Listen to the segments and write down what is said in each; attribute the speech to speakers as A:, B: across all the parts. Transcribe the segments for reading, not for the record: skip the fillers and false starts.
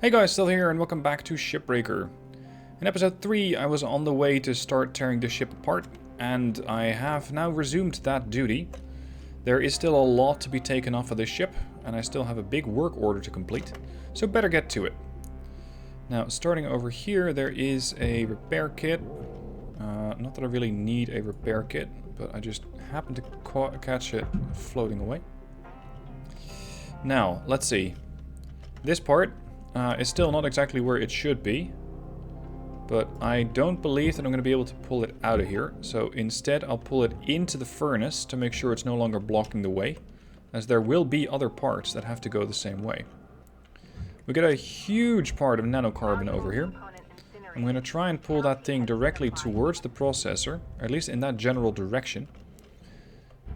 A: Hey guys, still here and welcome back to Shipbreaker. In episode 3 I was on the way to start tearing the ship apart, and I have now resumed that duty. There is still a lot to be taken off of this ship, and I still have a big work order to complete, so better get to it. Now, starting over here, there is a repair kit. Not that I really need a repair kit, but I just happened to catch it floating away. Now, let's see. This part is still not exactly where it should be, but I don't believe that I'm going to be able to pull it out of here. So instead I'll pull it into the furnace to make sure it's no longer blocking the way, as there will be other parts that have to go the same way. We get a huge part of nanocarbon over here. I'm going to try and pull that thing directly towards the processor, or at least in that general direction,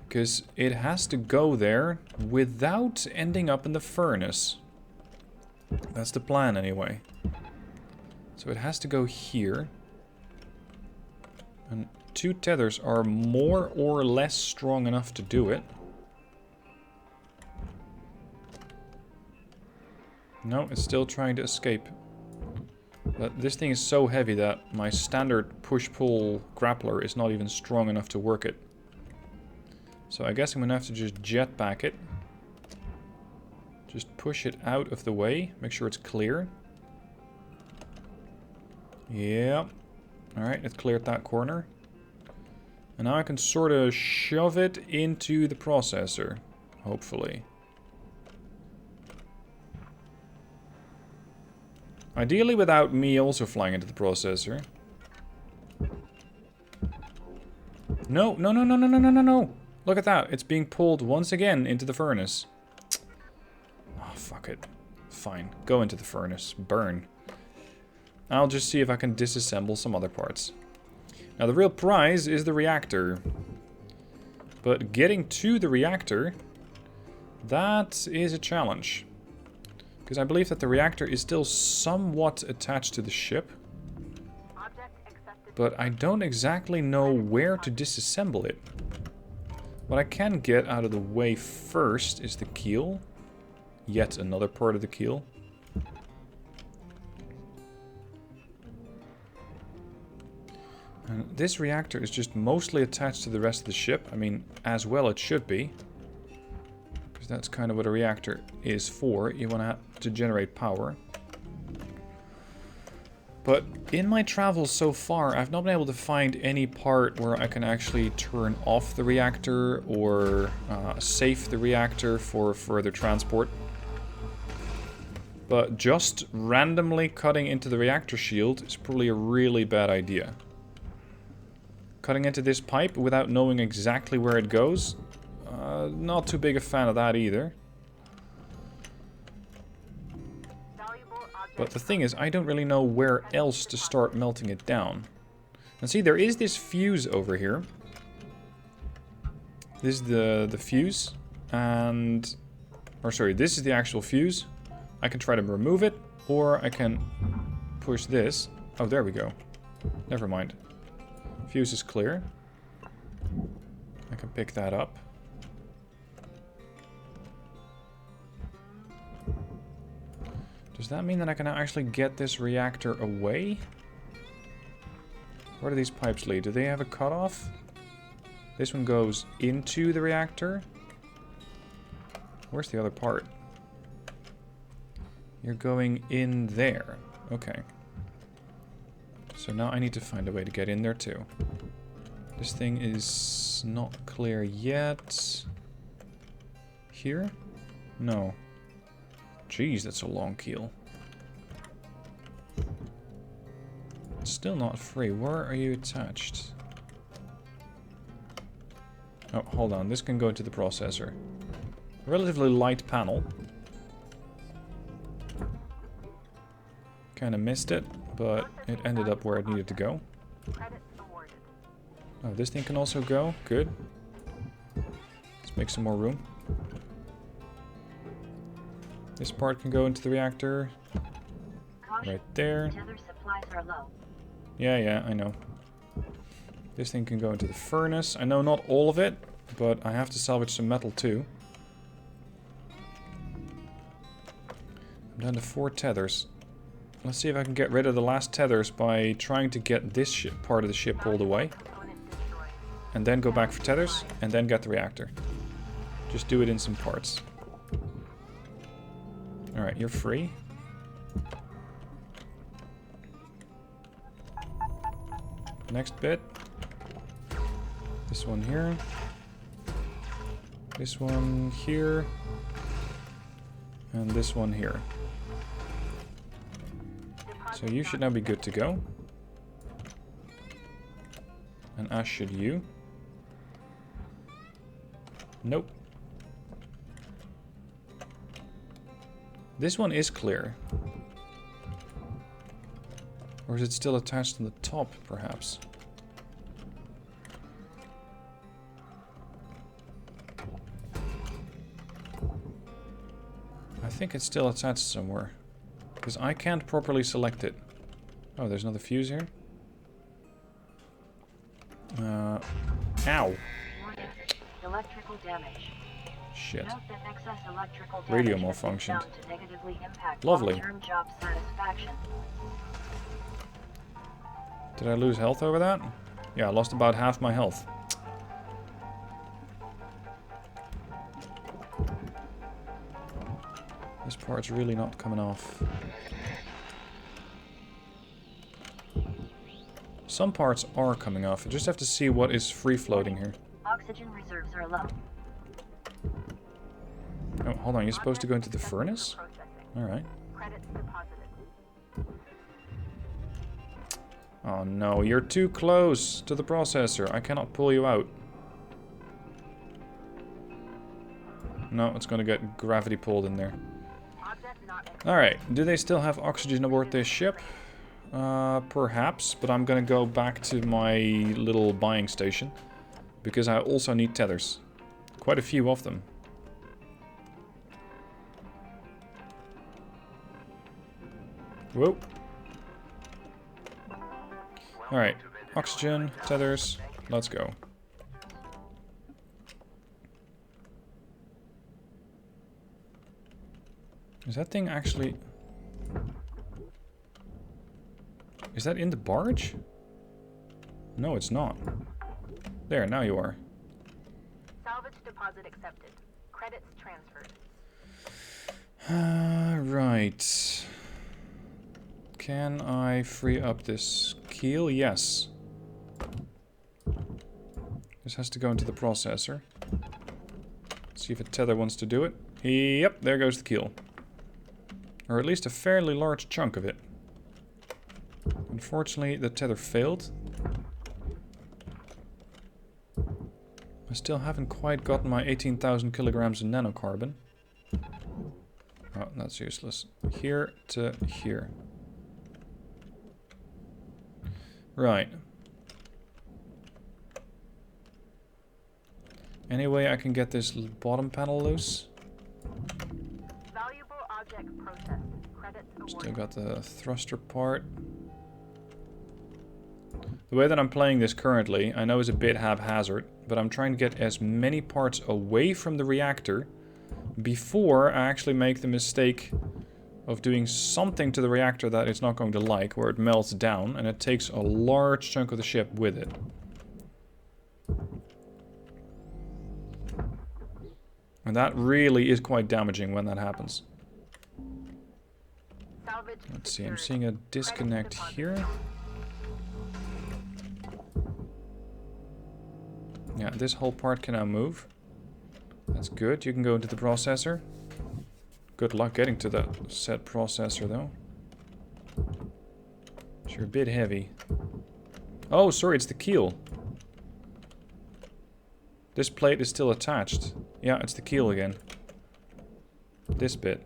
A: because it has to go there without ending up in the furnace. That's the plan anyway. So it has to go here. And 2 tethers are more or less strong enough to do it. No, it's still trying to escape. But this thing is so heavy that my standard push-pull grappler is not even strong enough to work it. So I guess I'm going to have to just jetpack it. Just push it out of the way. Make sure it's clear. Yeah. Alright, it cleared that corner. And now I can sort of shove it into the processor. Hopefully. Ideally without me also flying into the processor. No, no, no, no, no, no, no, no, no. Look at that. It's being pulled once again into the furnace. Oh, fuck it. Fine. Go into the furnace. Burn. I'll just see if I can disassemble some other parts. Now, the real prize is the reactor. But getting to the reactor, that is a challenge. Because I believe that the reactor is still somewhat attached to the ship. But I don't exactly know where to disassemble it. What I can get out of the way first is the keel. Yet another part of the keel. And this reactor is just mostly attached to the rest of the ship. I mean, as well it should be. Because that's kind of what a reactor is for. You want to generate power. But in my travels so far, I've not been able to find any part where I can actually turn off the reactor or safe the reactor for further transport. But just randomly cutting into the reactor shield is probably a really bad idea. Cutting into this pipe without knowing exactly where it goes, not too big a fan of that either. But the thing is, I don't really know where else to start melting it down. And see, there is this fuse over here. This is the fuse. And... or sorry, this is the actual fuse. I can try to remove it, or I can push this. Oh, there we go. Never mind. Fuse is clear. I can pick that up. Does that mean that I can now actually get this reactor away? Where do these pipes lead? Do they have a cutoff? This one goes into the reactor. Where's the other part? You're going in there. Okay. So now I need to find a way to get in there too. This thing is not clear yet. Here? No. Jeez, that's a long keel. It's still not free. Where are you attached? Oh, hold on. This can go into the processor. Relatively light panel. Kind of missed it, but it ended up where it needed to go. Oh, this thing can also go. Good. Let's make some more room. This part can go into the reactor. Right there. Yeah, I know. This thing can go into the furnace. I know not all of it, but I have to salvage some metal too. I'm down to 4 tethers. Let's see if I can get rid of the last tethers by trying to get this part of the ship pulled away. And then go back for tethers, and then get the reactor. Just do it in some parts. Alright, you're free. Next bit. This one here. This one here. And this one here. So you should now be good to go. And as should you. Nope. This one is clear. Or is it still attached on the top, perhaps? I think it's still attached somewhere. Because I can't properly select it. Oh, there's another fuse here. Ow.
B: Electrical damage.
A: Shit.
B: Note that excess electrical
A: Radio
B: damage has been
A: malfunctioned.
B: found to negatively impact
A: Lovely.
B: long-term job satisfaction.
A: Did I lose health over that? Yeah, I lost about half my health. This part's really not coming off. Some parts are coming off. I just have to see what is free floating here.
B: Oxygen reserves are low.
A: Oh, hold on. You're supposed to go into the furnace? Alright.
B: Credits deposited.
A: Oh no, you're too close to the processor. I cannot pull you out. No, it's gonna get gravity pulled in there. Alright, do they still have oxygen aboard this ship? Perhaps, but I'm gonna go back to my little buying station. Because I also need tethers. Quite a few of them. Whoa. Alright, oxygen, tethers, let's go. Is that thing actually... Is that in the barge? No, it's not. There, now you are.
B: Salvage deposit accepted. Credits transferred.
A: Right. Can I free up this keel? Yes. This has to go into the processor. See if a tether wants to do it. Yep, there goes the keel. Or at least a fairly large chunk of it. Unfortunately, the tether failed. I still haven't quite gotten my 18,000 kilograms of nanocarbon. Oh, that's useless. Here to here. Right. Any way I can get this bottom panel loose?
B: Valuable object processed. Credits awarded.
A: Still got the thruster part. The way that I'm playing this currently, I know is a bit haphazard, but I'm trying to get as many parts away from the reactor before I actually make the mistake of doing something to the reactor that it's not going to like, where it melts down and it takes a large chunk of the ship with it. And that really is quite damaging when that happens. Let's see, I'm seeing a disconnect here. Yeah, this whole part can now move. That's good. You can go into the processor. Good luck getting to that said processor, though. You're a bit heavy. Oh, sorry, it's the keel. This plate is still attached. Yeah, it's the keel again. This bit.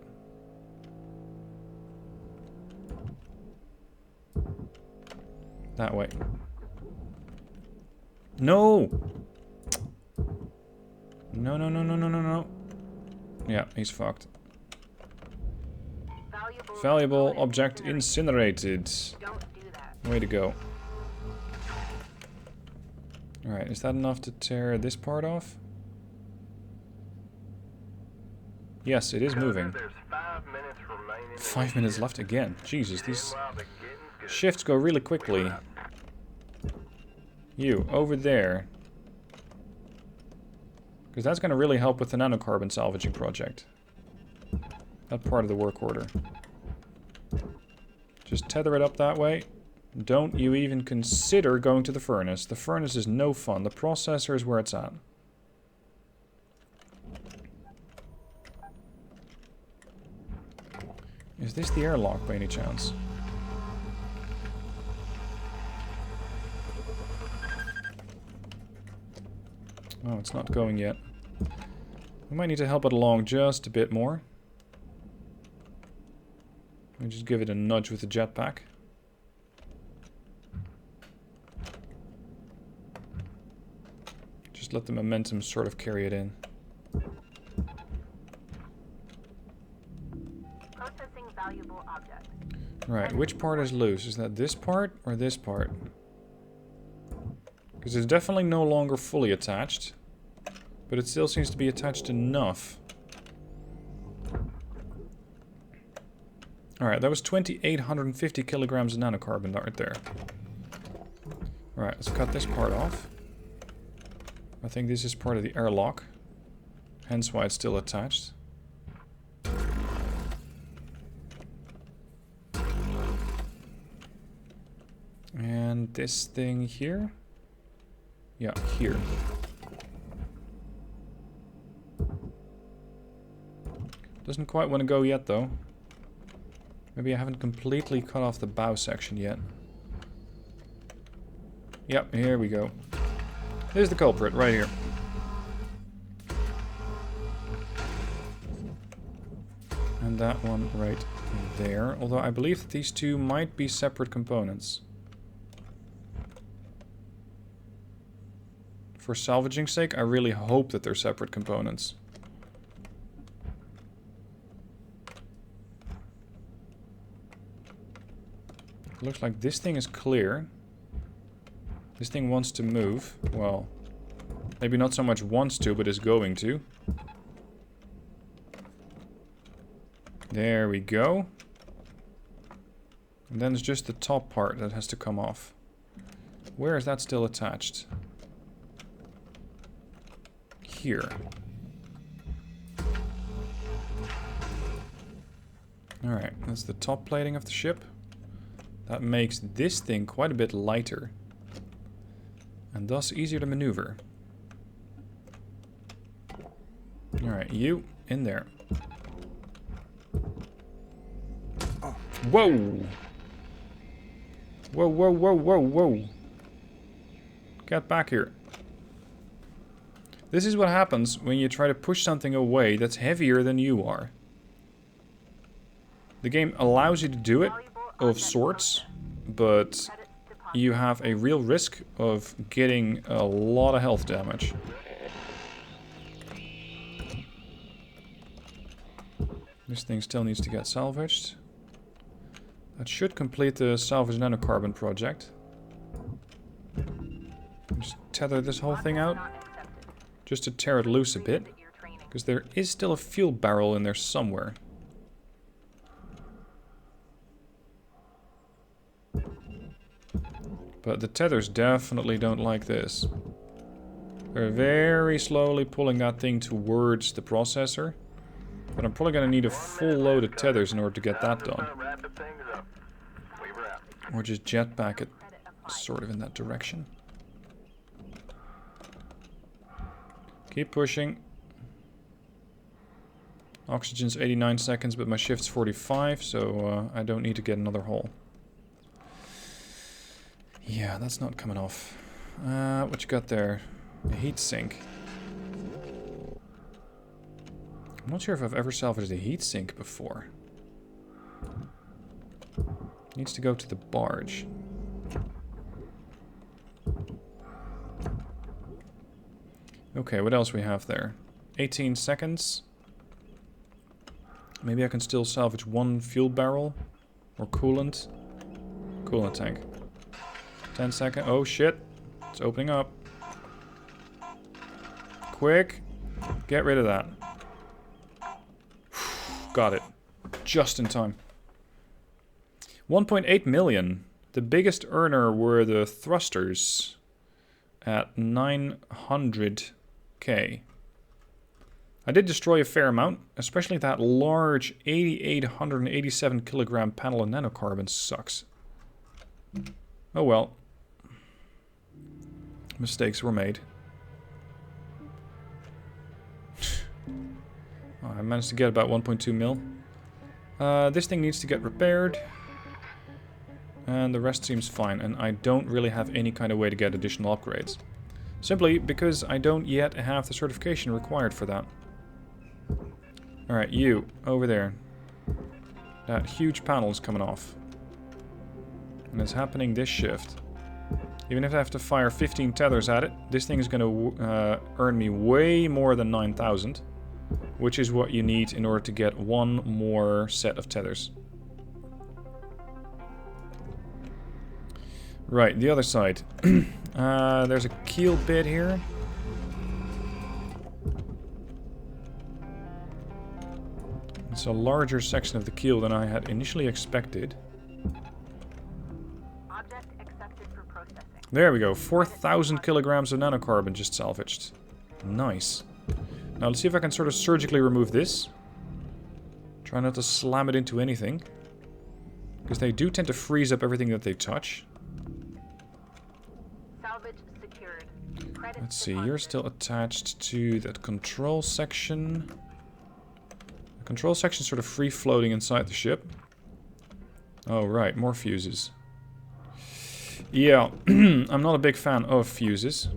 A: That way. No! No, no, no, no, no, no, no. Yeah, he's fucked. Valuable object incinerated.
B: Don't do that.
A: Way to go. Alright, is that enough to tear this part off? Yes, it is moving.
C: There's 5 minutes remaining
A: 5 minutes left again. Jesus, these shifts go really quickly. You, over there. Because that's going to really help with the nanocarbon salvaging project. That part of the work order. Just tether it up that way. Don't you even consider going to the furnace. The furnace is no fun. The processor is where it's at. Is this the airlock by any chance? Oh, it's not going yet. We might need to help it along just a bit more. Let me just give it a nudge with the jetpack. Just let the momentum sort of carry it in.
B: Processing valuable object.
A: Right, which part is loose? Is that this part or this part? Because it's definitely no longer fully attached. But it still seems to be attached enough. Alright, that was 2,850 kilograms of nanocarbon right there. Alright, let's cut this part off. I think this is part of the airlock. Hence why it's still attached. And this thing here? Yeah, here. Doesn't quite want to go yet, though. Maybe I haven't completely cut off the bow section yet. Yep, here we go. Here's the culprit, right here. And that one right there. Although I believe that these two might be separate components. For salvaging sake, I really hope that they're separate components. Looks like this thing is clear. This thing wants to move. Well, maybe not so much wants to, but is going to. There we go. And then there's just the top part that has to come off. Where is that still attached? Here. Alright, that's the top plating of the ship. That makes this thing quite a bit lighter. And thus easier to maneuver. Alright, you, in there. Whoa! Whoa, whoa, whoa, whoa, whoa. Get back here. This is what happens when you try to push something away that's heavier than you are. The game allows you to do it, of sorts, but you have a real risk of getting a lot of health damage. This thing still needs to get salvaged. That should complete the salvage nanocarbon project. Just tether this whole thing out, just to tear it loose a bit, because there is still a fuel barrel in there somewhere. But the tethers definitely don't like this. They're very slowly pulling that thing towards the processor. But I'm probably going to need a full load of tethers in order to get that done. Or just jetpack it sort of in that direction. Keep pushing. Oxygen's 89 seconds, but my shift's 45, so I don't need to get another hole. Yeah, that's not coming off. What you got there? A heat sink. I'm not sure if I've ever salvaged a heat sink before. Needs to go to the barge. Okay, what else we have there? 18 seconds. Maybe I can still salvage one fuel barrel. Or coolant. Coolant tank. 10 seconds. Oh shit. It's opening up. Quick. Get rid of that. Got it. Just in time. 1.8 million. The biggest earner were the thrusters at 900k. I did destroy a fair amount, especially that large 8,887 kilogram panel of nanocarbon sucks. Oh well. Mistakes were made. Oh, I managed to get about 1.2 mil. This thing needs to get repaired. And the rest seems fine. And I don't really have any kind of way to get additional upgrades. Simply because I don't yet have the certification required for that. Alright, you, over there. That huge panel is coming off. And it's happening this shift. Even if I have to fire 15 tethers at it, this thing is going to earn me way more than 9,000. Which is what you need in order to get one more set of tethers. Right, the other side. There's a keel bit here. It's a larger section of the keel than I had initially expected.
B: Object accepted for processing.
A: There we go, 4,000 kilograms of nanocarbon just salvaged. Nice. Now let's see if I can sort of surgically remove this. Try not to slam it into anything. Because they do tend to freeze up everything that they touch.
B: Salvage secured. Credit
A: Let's see,
B: deposited.
A: you're still attached to that control section. The control section is sort of free floating inside the ship. Oh right, more fuses. Yeah, I'm not a big fan of fuses.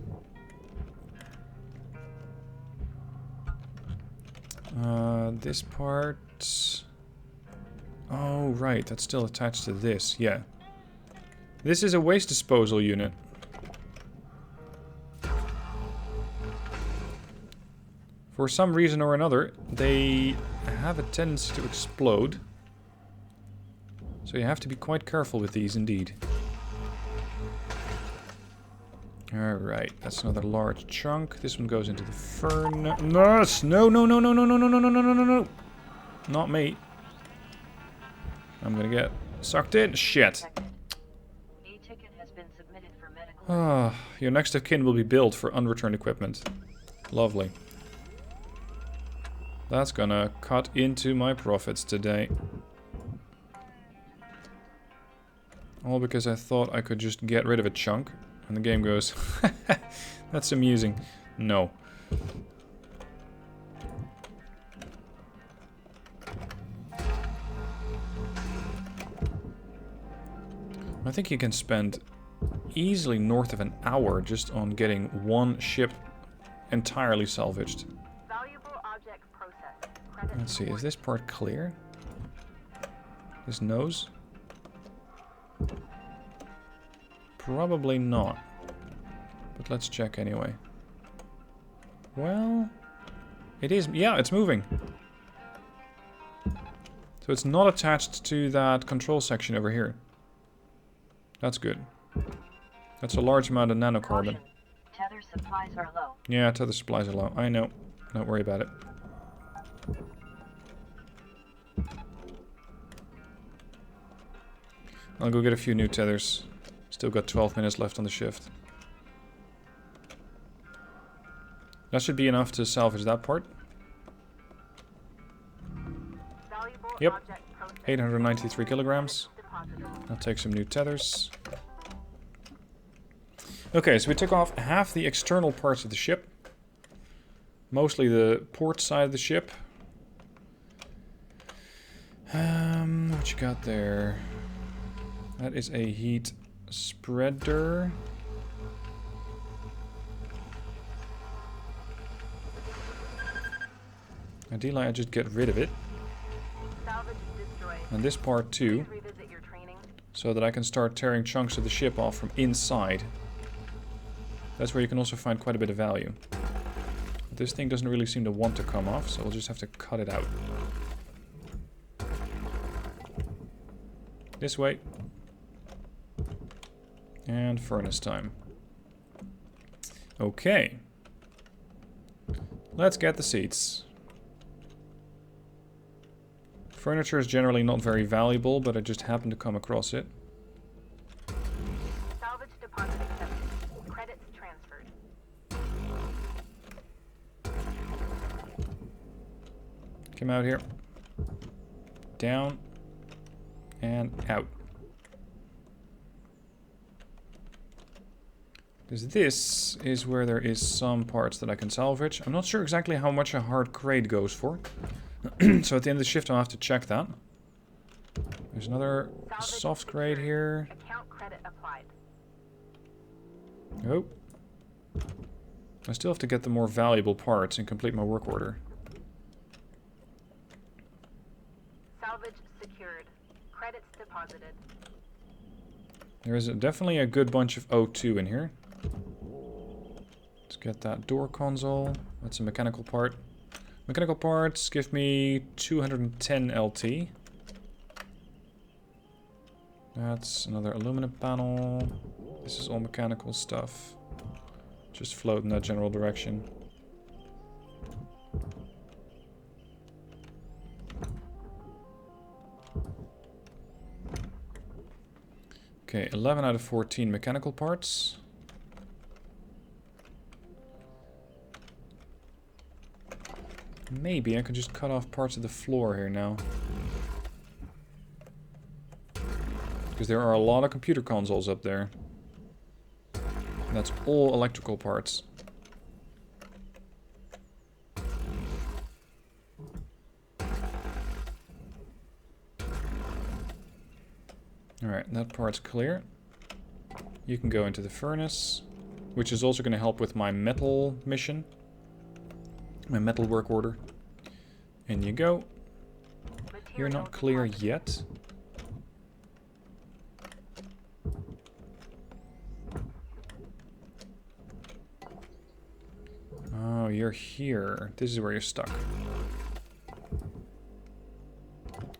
A: This part... Oh, right, that's still attached to this, yeah. This is a waste disposal unit. For some reason or another, they have a tendency to explode. So you have to be quite careful with these, indeed. Alright, that's another large chunk. This one goes into the furnace. No, no, no, no, no, no, no, no, no, no, no, no, no. Not me. I'm gonna get sucked in. Shit.
C: E-ticket has been submitted for medical.
A: Ah, your next of kin will be billed for unreturned equipment. Lovely. That's gonna cut into my profits today. All because I thought I could just get rid of a chunk. And the game goes, that's amusing. No. I think you can spend easily north of an hour just on getting one ship entirely salvaged.
B: Valuable object processed. Credit
A: Let's see, is
B: deported.
A: this part clear? This nose? Probably not. But let's check anyway. Well, it is, yeah, it's moving. So it's not attached to that control section over here. That's good. That's a large amount of nanocarbon.
C: Caution. Tether supplies are low.
A: Yeah, tether supplies are low. I know. Don't worry about it. I'll go get a few new tethers. Still got 12 minutes left on the shift. That should be enough to salvage that part.
B: Valuable
A: Yep.
B: object processed.
A: 893 kilograms.
B: Deposited.
A: I'll take some new tethers. Okay, so we took off half the external parts of the ship. Mostly the port side of the ship. What you got there? That is a heat spreader. Ideally, I just get rid of it.
B: Salvage destroyed.
A: And this part too,
B: Please revisit your training.
A: so that I can start tearing chunks of the ship off from inside. That's where you can also find quite a bit of value. This thing doesn't really seem to want to come off, so we'll just have to cut it out. This way. And furnace time. Okay. Let's get the seats. Furniture is generally not very valuable, but I just happened to come across it.
B: Salvage deposit accepted. Credits transferred.
A: Come out here. Down. And out. Because this is where there is some parts that I can salvage. I'm not sure exactly how much a hard crate goes for. So at the end of the shift I'll have to check that. There's another soft crate here.
B: Account credit applied.
A: Oh. I still have to get the more valuable parts and complete my work order.
B: Salvage secured. Credits deposited.
A: There is definitely a good bunch of O2 in here. Let's get that door console. That's a mechanical part. Mechanical parts give me 210 LT. That's another aluminum panel. This is all mechanical stuff. Just float in that general direction. Okay, 11 out of 14 mechanical parts. Maybe I could just cut off parts of the floor here now. Because there are a lot of computer consoles up there. And that's all electrical parts. Alright, that part's clear. You can go into the furnace, which is also going to help with my metal mission. My metal work order. In you go. You're not clear yet. Oh, you're here. This is where you're stuck.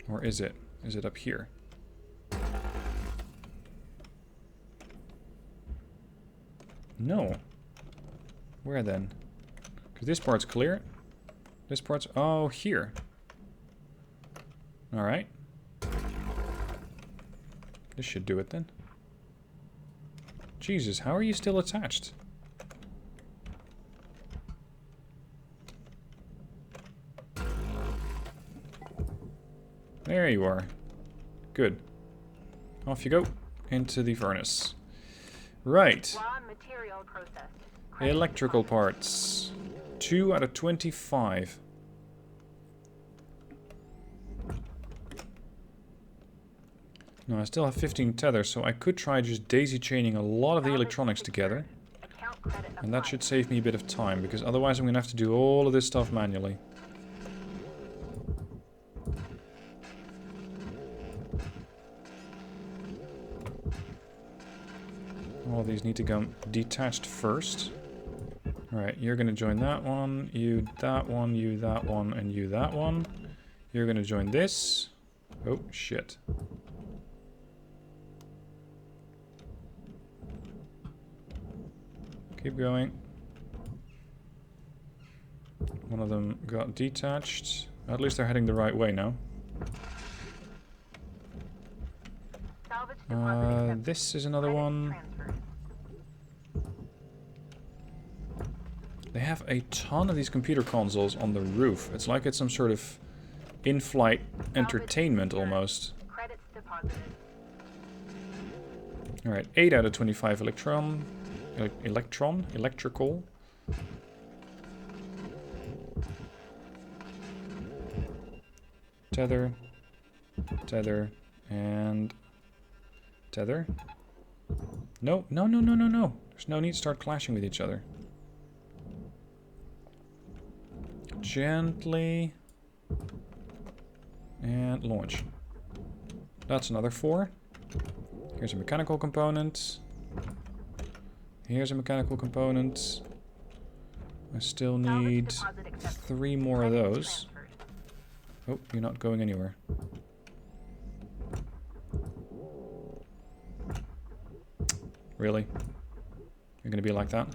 A: Or is it? Is it up here? No. Where then? Because this part's clear. This part's... Oh, here. Alright. This should do it then. Jesus, how are you still attached? There you are. Good. Off you go. Into the furnace. Right.
B: Raw material processed.
A: Electrical parts. 2 out of 25. Now I still have 15 tethers, so I could try just daisy chaining a lot of the electronics together. And that should save me a bit of time, because otherwise I'm going to have to do all of this stuff manually. All these need to come detached first. Alright, you're going to join that one, you that one, you that one, and you that one. You're going to join this. Oh, shit. Keep going. One of them got detached. At least they're heading the right way now. This is another one. They have a ton of these computer consoles on the roof. It's like it's some sort of in-flight entertainment almost. Alright, 8 out of 25 electrical. Tether, tether, and tether. No, no, no, no, no, no. There's no need to start clashing with each other. Gently. And launch. That's another 4. Here's a mechanical component. Here's a mechanical component. I still need 3 more of those. Oh, you're not going anywhere. Really? You're gonna be like that?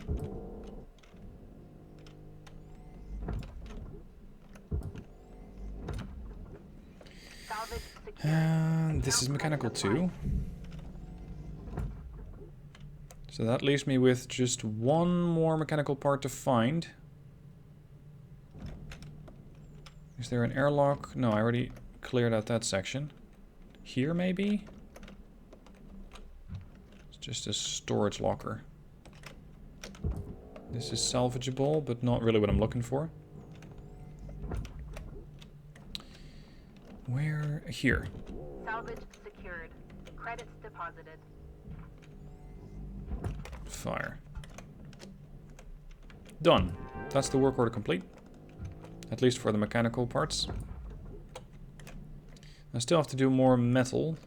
A: And this is mechanical too. So that leaves me with just one more mechanical part to find. Is there an airlock? No, I already cleared out that section. Here maybe? It's just a storage locker. This is salvageable, but not really what I'm looking for. Where? Here.
B: Salvage secured. Credits deposited.
A: Fire. Done. That's the work order complete. At least for the mechanical parts. I still have to do more metal.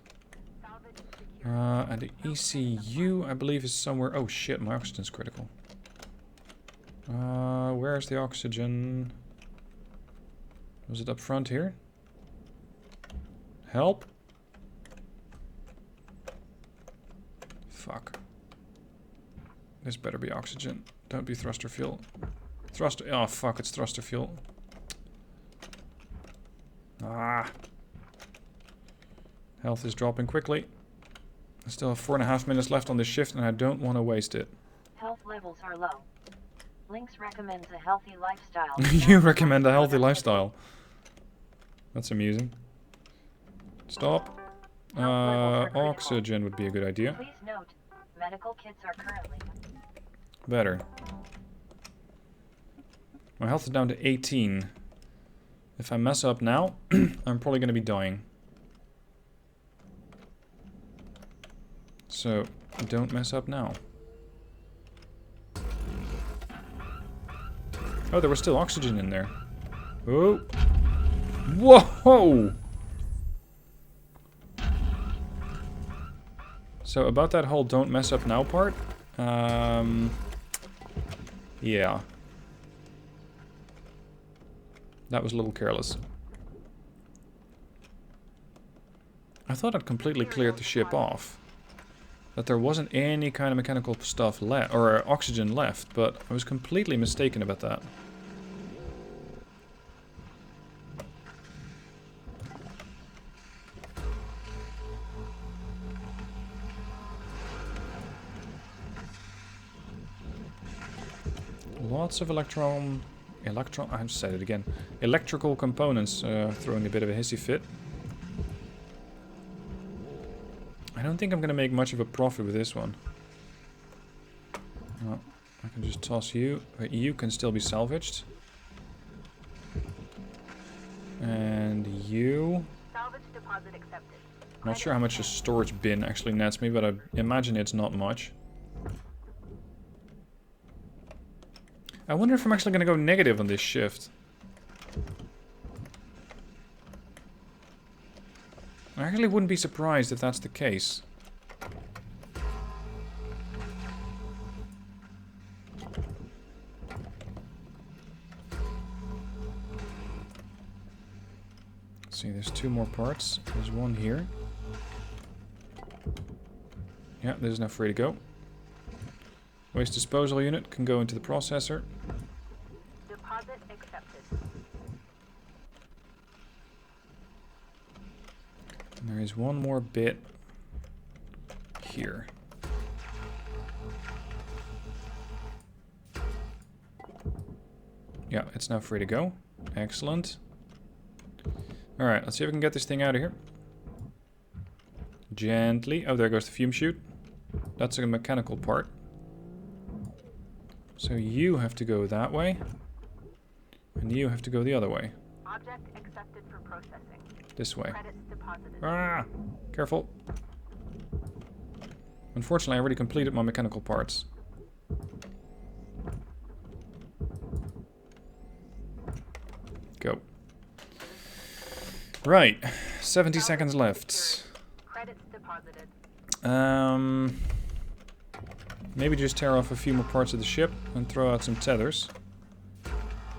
A: And the ECU, I believe, is somewhere... Oh shit, my oxygen's critical. Where's the oxygen? Was it up front here? Help? Fuck. This better be oxygen. Don't be thruster fuel. Thruster... Oh fuck, it's thruster fuel. Ah. Health is dropping quickly. I still have 4.5 minutes left on this shift and I don't want to waste it.
C: Health levels are low. Lynx recommends a healthy lifestyle.
A: You recommend a healthy lifestyle. That's amusing. Stop. Oxygen would be a good idea.
C: Please note, medical kits are currently...
A: Better. My health is down to 18. If I mess up now, I'm probably going to be dying. So, don't mess up now. Oh, there was still oxygen in there. Oh. Whoa! So, about that whole don't mess up now part. Yeah. That was a little careless. I thought I'd completely cleared the ship off. That there wasn't any kind of mechanical stuff left, or oxygen left, but I was completely mistaken about that. Lots of I've said it again. Electrical components throwing a bit of a hissy fit. I don't think I'm going to make much of a profit with this one. Oh, I can just toss you. You can still be salvaged. And you...
B: Salvage deposit accepted.
A: Not sure how much a storage bin actually nets me, but I imagine it's not much. I wonder if I'm actually going to go negative on this shift. I actually wouldn't be surprised if that's the case. Let's see, there's 2 more parts. There's one here. Yeah, this is now free to go. Waste disposal unit can go into the processor.
B: Deposit accepted.
A: And there is one more bit here. Yeah, it's now free to go. Excellent. Alright, let's see if we can get this thing out of here. Gently. Oh, there goes the fume chute. That's a mechanical part. So you have to go that way. And you have to go the other way.
B: Object accepted for processing.
A: This way.
B: Credits deposited.
A: Ah! Careful. Unfortunately, I already completed my mechanical parts. Go. Right. 70 seconds left.
B: Credits deposited.
A: Maybe just tear off a few more parts of the ship and throw out some tethers.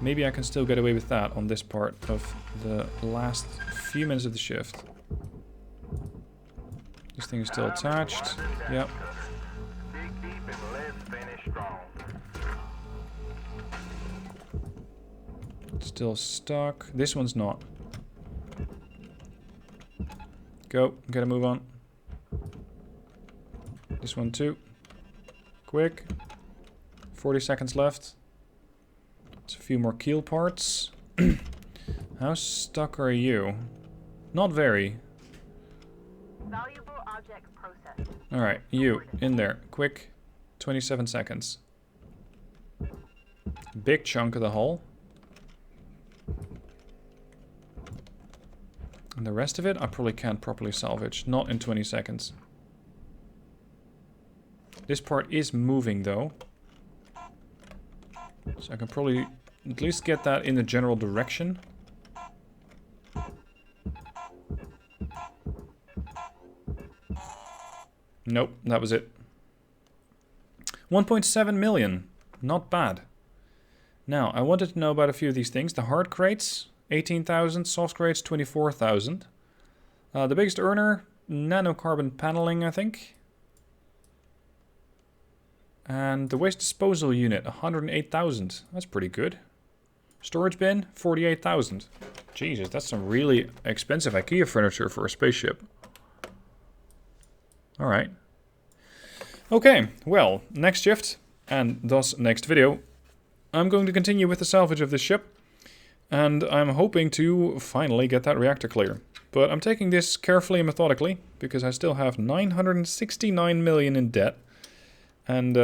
A: Maybe I can still get away with that on this part of the last few minutes of the shift. This thing is still attached. Yep. It's still stuck. This one's not. Go. Get a move on. This one too. Quick. 40 seconds left. It's a few more keel parts. How stuck are you? Not very.
B: Valuable object processed.
A: Alright, you, in there. Quick. 27 seconds. Big chunk of the hull. And the rest of it, I probably can't properly salvage. Not in 20 seconds. This part is moving, though. So I can probably at least get that in the general direction. Nope, that was it. 1.7 million. Not bad. Now, I wanted to know about a few of these things. The hard crates, 18,000. Soft crates, 24,000. The biggest earner, nanocarbon paneling, I think. And the waste disposal unit, 108,000. That's pretty good. Storage bin, 48,000. Jesus, that's some really expensive IKEA furniture for a spaceship. Alright. Okay, well, next shift, and thus next video, I'm going to continue with the salvage of this ship. And I'm hoping to finally get that reactor clear. But I'm taking this carefully and methodically, because I still have 969 million in debt. And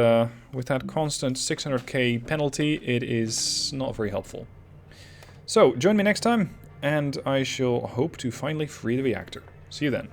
A: with that constant 600k penalty, it is not very helpful. So, join me next time, and I shall hope to finally free the reactor. See you then.